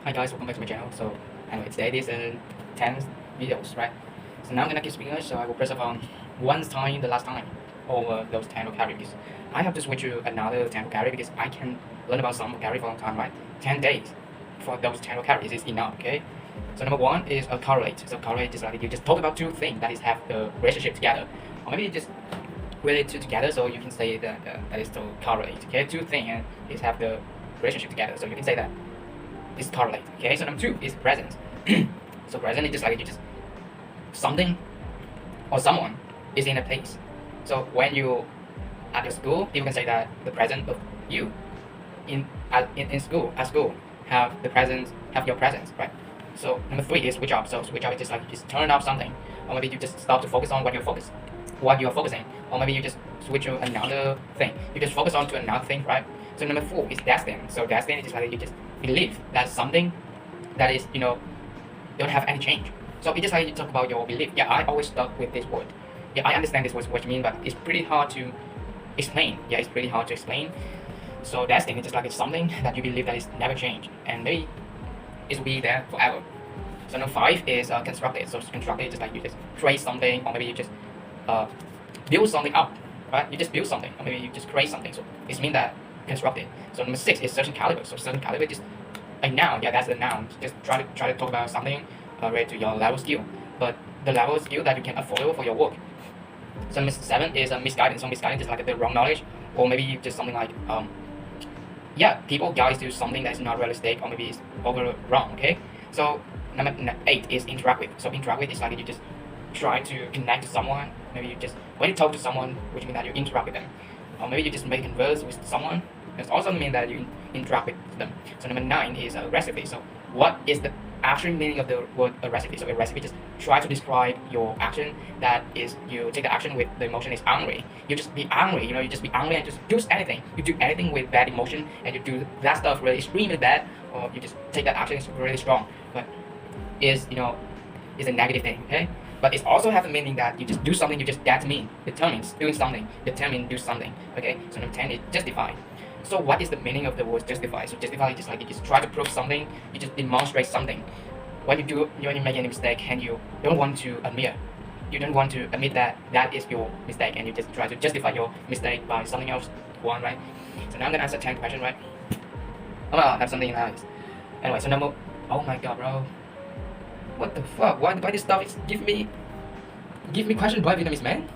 Hi guys, welcome back to my channel. So anyway, today is 10th videos, right? So now I'm gonna keep speaking English, so I will press upon one time the last time over those 10 vocabularies. I have to switch to another 10 vocabulary because I can learn about some vocabulary for a long time, right? 10 days for those 10 vocabularies is enough, okay? So number one is a correlate. So correlate is like you just talk about two things that is have the relationship together, or maybe you just relate two together, so you can say that that is to correlate, okay? Two things is have the relationship together, so you can say that is correlate. Okay, so number two is present. So present is just like you just something or someone is in a place. So when you at your school, people can say that the presence of you in school at school have the presence, have your presence, right? So number three is switch off. So switch off is just like you just turn off something, or maybe you just stop to focus on what you are focusing, or maybe you just switch to another thing. You just focus on to another thing, right? So number four is destined. So destined is just like you just believe that something that is, don't have any change. So it's just like you talk about your belief. Yeah, I always stuck with this word. Yeah, I understand this was what you mean, but it's pretty hard to explain. Yeah, it's pretty hard to explain. So destined is just like it's something that you believe that is never change, and maybe it will be there forever. So number five is constructed. So constructed is just like you just create something, or maybe you just build something up, right? You just build something, or maybe you just create something. So it means that constructed. So number six is certain caliber. So certain caliber is a noun. Yeah, that's the noun. Just try to talk about something related to your level skill, but the level of skill that you can afford for your work. So number seven is a misguidance. So misguidance is like the wrong knowledge, or maybe just something like yeah, people guys do something that's not realistic, or maybe it's over wrong. Okay. So number eight is interact with. So interact with is like you just try to connect to someone. Maybe you just when you talk to someone, which means that you interact with them, or maybe you just make converse with someone. It also means that you interact with them. So number nine is aggressively. So what is the actual meaning of the word aggressively? So aggressively just try to describe your action. That is, you take the action with the emotion is angry. You just be angry. You just be angry and just do anything. You do anything with bad emotion, and you do that stuff really extremely bad, or you just take that action is really strong, but is is a negative thing. Okay. But it also has a meaning that you just do something, you just determines doing something, do something. Okay, so number 10 is justify. So what is the meaning of the word justify? So justify is just like you just try to prove something, you just demonstrate something. When you make any mistake and you don't want to admit that that is your mistake, and you just try to justify your mistake by something else one, right? So now I'm gonna answer 10 questions, right? Oh well, that's something nice. Anyway, so number, oh my god, bro. What the fuck? Why this stuff is give me question by Vietnamese, man?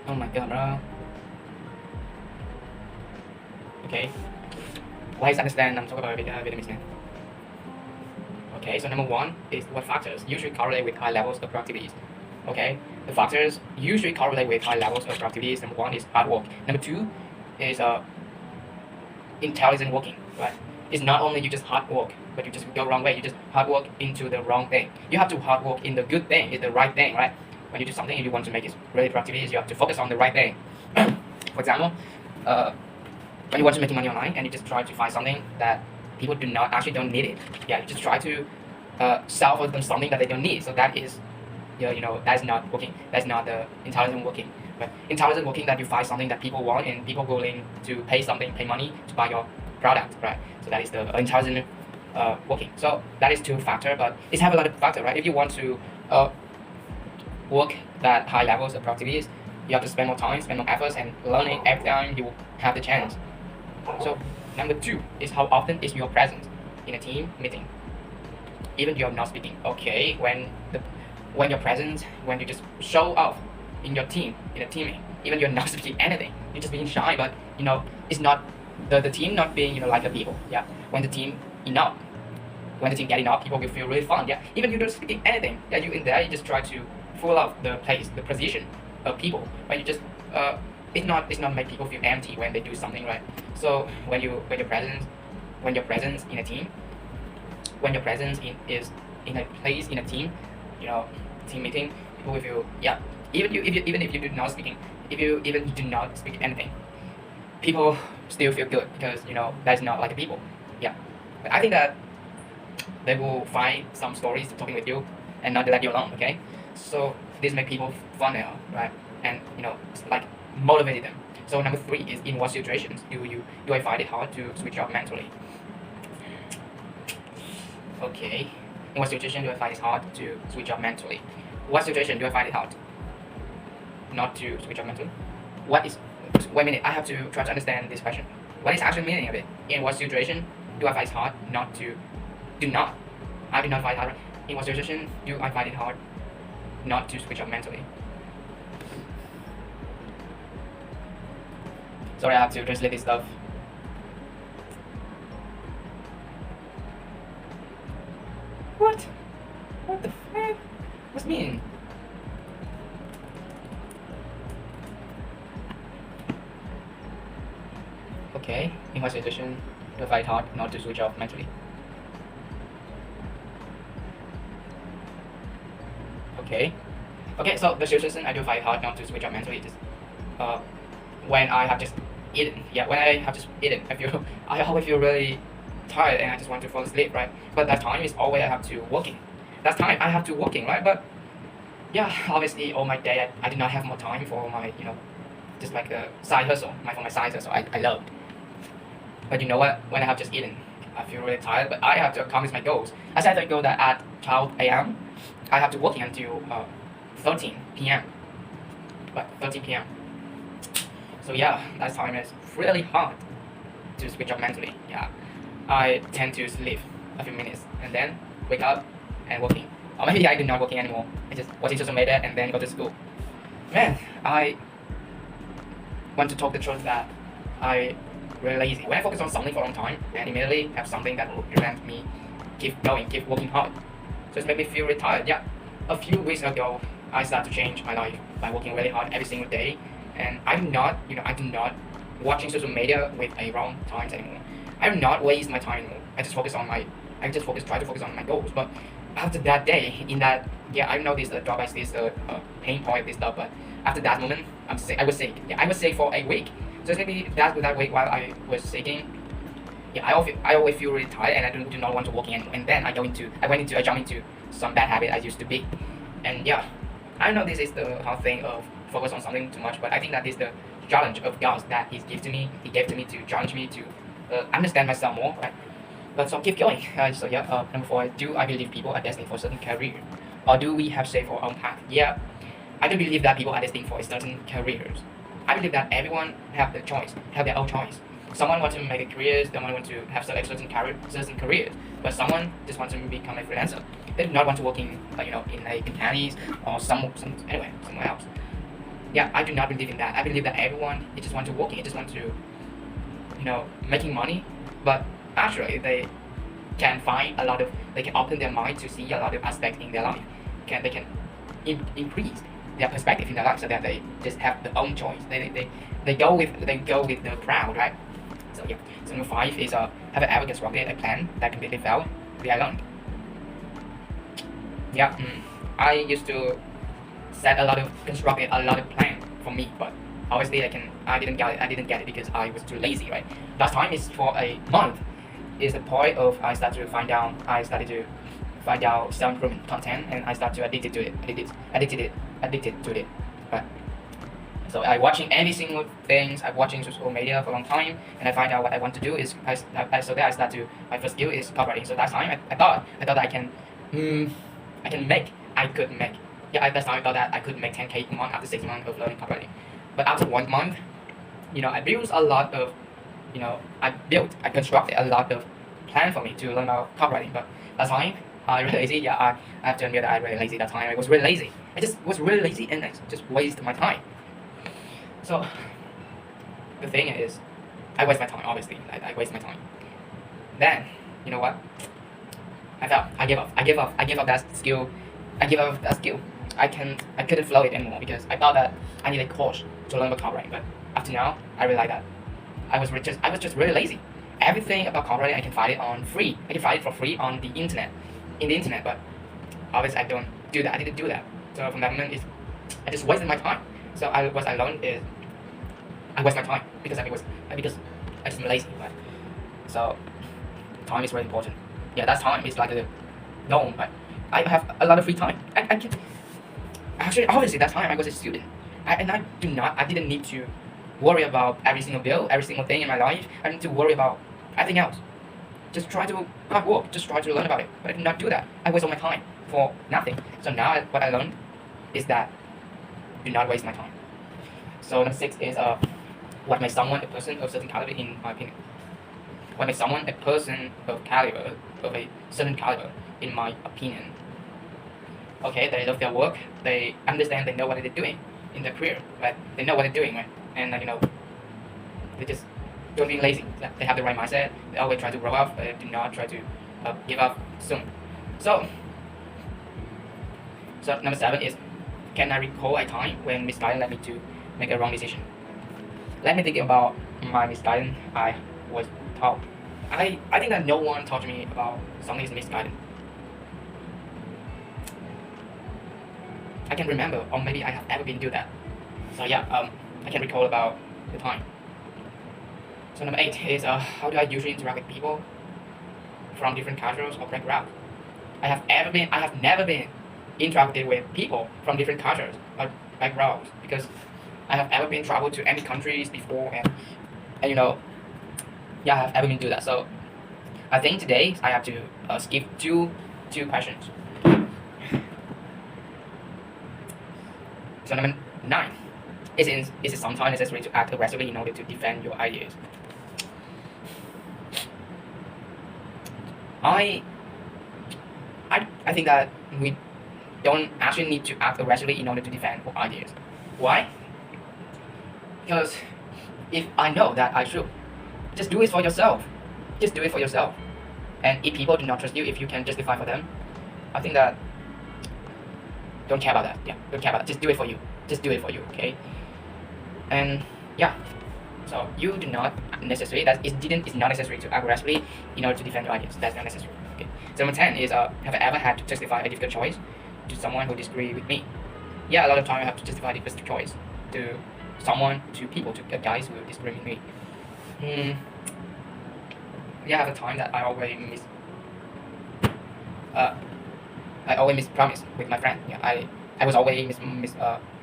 Oh my god, bro. Okay. Let's understand I'm talking about Vietnamese, man. Okay, so number one is what factors usually correlate with high levels of productivity. Okay, the factors usually correlate with high levels of productivity. Number one is hard work. Number two is intelligent working. Right? It's not only you just hard work, but you just go wrong way. You just hard work into the wrong thing. You have to hard work in the good thing, in the right thing, right? When you do something and you want to make it really productivity, you have to focus on the right thing. For example, when you want to make money online and you just try to find something that people don't need it. Yeah, you just try to sell for them something that they don't need. So that is that's not working. That's not the intelligent working. But intelligent working that you find something that people want and people willing to pay money to buy your product, right? So that is the intelligent working. So that is two factor, but it have a lot of factor, right? If you want to work that high levels of productivity, you have to spend more time, spend more efforts, and learning every time you have the chance. So number two is how often is your presence in a team meeting, even you're not speaking. Okay, when you're present, when you just show off in your team, in a team, even you're not speaking anything, you're just being shy, but it's not the team not being like the people. Yeah, when the team get enough, people will feel really fun. Yeah, even you're not speaking anything. Yeah, you in there, you just try to fill up the place, the position of people. But you just it's not make people feel empty when they do something, right? So when your presence in a team, when your presence is in a place in a team, team meeting, people will feel, yeah, even if you do not speaking, if you even do not speak anything, people still feel good because that's not like people. Yeah, but I think that they will find some stories talking with you and not let you alone. Okay, so this make people funner, right? And it's like motivated them. So number 3 is, in what situations do I find it hard to switch off mentally? Okay, in what situation do I find it hard to switch off mentally? What situation do I find it hard not to switch off mentally? What is, wait a minute, I have to try to understand this question. What is actually meaning of it? In what situation do I find it hard not to, I do not find it hard. In what situation do I find it hard not to switch off mentally? Sorry, I have to translate this stuff. What? What the fuck? What's mean? Okay, in what situation do I find it hard not to switch off mentally? Okay. Okay, so the situation I do find it hard not to switch off mentally is when I have just eaten. Yeah, when I have just eaten, I always feel really tired and I just want to fall asleep, right? But that time is always I have to working. That time I have to working, right? But yeah, obviously all my day I did not have more time for my just like a side hustle, for my side hustle I loved. But you know what? When I have just eaten, I feel really tired. But I have to accomplish my goals. I set a goal that at 12 a.m. I have to working until 13 p.m. But 13 p.m. So yeah, that time is really hard to switch off mentally. Yeah, I tend to sleep a few minutes and then wake up and working. Or maybe I do not working anymore. I just watching social media and then go to school. Man, I want to talk the truth that I really lazy. When I focus on something for a long time and immediately have something that will prevent me keep going, keep working hard. So it's made me feel really tired. Yeah, a few weeks ago I started to change my life by working really hard every single day. And I do not watching social media with a wrong times anymore. I do not waste my time anymore. I just try to focus on my goals. But after that day, in that, yeah, I know this drawbacks, this pain point, this stuff. But after that moment, I'm sick. I was sick. Yeah, I was sick for a week. So maybe that week while I was sick, yeah, I always feel really tired and I do not want to work anymore. And then I jump into some bad habit I used to be. And yeah, I know this is the hard thing of focus on something too much, but I think that is the challenge of God that He gave to me. He gave to me to challenge me to understand myself more, right? But so keep going. So yeah, number 4, do I believe people are destined for a certain career, or do we have shaped our own path? Yeah, I do believe that people are destined for certain careers. I believe that everyone have their own choice. Someone wants to make a career, someone wants to have certain careers, but someone just wants to become a freelancer. They do not want to work in in a companies or somewhere else. Yeah, I do not believe in that. I believe that everyone just want to work, they just want to making money, but actually they can open their mind to see a lot of aspects in their life. They can increase their perspective in their life so that they just have their own choice. They go with the crowd, right? So yeah. So number 5 is have I ever constructed a plan that completely failed? I learned. Yeah, I used to constructed a lot of plan for me, but obviously I didn't get it because I was too lazy, right? Last time is for a month. Is the point of I started to find out self-improvement content and I started to addicted to it, right? So I watching every single things. I'm watching social media for a long time, and I find out what I want to do is my first skill is copywriting. So last time I thought that I could make. Yeah, at that time I thought that I could make 10K a month after 6 months of learning copywriting. But after 1 month, I built a lot of, I constructed a lot of plan for me to learn about copywriting. But last time I really lazy. Yeah, I have to admit that I really lazy that time. I was really lazy. I just was really lazy and I just wasted my time. So the thing is, I waste my time. Obviously, I waste my time. Then you know what? I gave up that skill. I couldn't flow it anymore because I thought that I need a course to learn about copywriting. But after now, I realized that I was just really lazy. Everything about copywriting I can find it on free. I can find it for free on the internet. But obviously I don't do that. I didn't do that. So from that moment, I just wasted my time. So what I learned is I waste my time because I just lazy. Right? So time is very important. Yeah, that time is like a norm. But I have a lot of free time. I can actually obviously that time I was a student. I didn't need to worry about every single bill, every single thing in my life. I didn't need to worry about everything else. Just try to hard work, just try to learn about it. But I did not do that. I wasted my time for nothing. So now what I learned is that do not waste my time. So number 6 is what makes someone a person of certain caliber in my opinion. What makes someone a person of a certain caliber in my opinion. Okay, they love their work, they understand, they know what they're doing in their career, right? They know what they're doing, right? And they just don't be lazy. They have the right mindset. They always try to grow up. They do not try to give up soon. So number 7 is, can I recall a time when misguidance led me to make a wrong decision? Let me think about my misguidance I was taught. I think that no one taught me about something is misguidance. I can remember, or maybe I have ever been through that. So yeah, I can recall about the time. So number 8 is how do I usually interact with people from different cultures or backgrounds? I have never been interacted with people from different cultures or backgrounds, because I have ever been traveled to any countries before, and yeah, I have ever been through that. So I think today I have to skip two questions. So number 9, is it sometimes necessary to act aggressively in order to defend your ideas? I think that we don't actually need to act aggressively in order to defend our ideas. Why? Because if I know that I should, just do it for yourself. Just do it for yourself. And if people do not trust you, if you can justify for them, I think that don't care about that. Yeah, don't care about that. Just do it for you. Just do it for you, okay? And yeah, so you do not necessarily, it's not necessary to act aggressively in order to defend your ideas. That's not necessary. Okay. So number 10 is have I ever had to justify a difficult choice to someone who disagrees with me? Yeah, a lot of time I have to justify a difficult choice to someone, to people, to guys who disagree with me. Yeah, at the time that I always miss promise with my friend. Yeah, I was always miss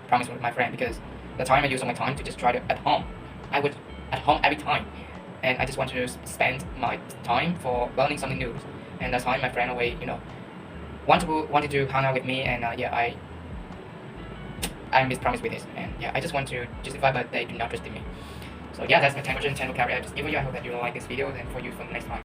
promise with my friend, because the time I use all my time to just try to at home. I was at home every time, and I just want to spend my time for learning something new. And that's why my friend always wanted to hang out with me, and yeah, I mispromised with this, and yeah, I just want to justify, but they do not trust in me. So yeah, that's my 10 question, 10 vocabulary I just given you. I hope that you will like this video, and for you for the next time.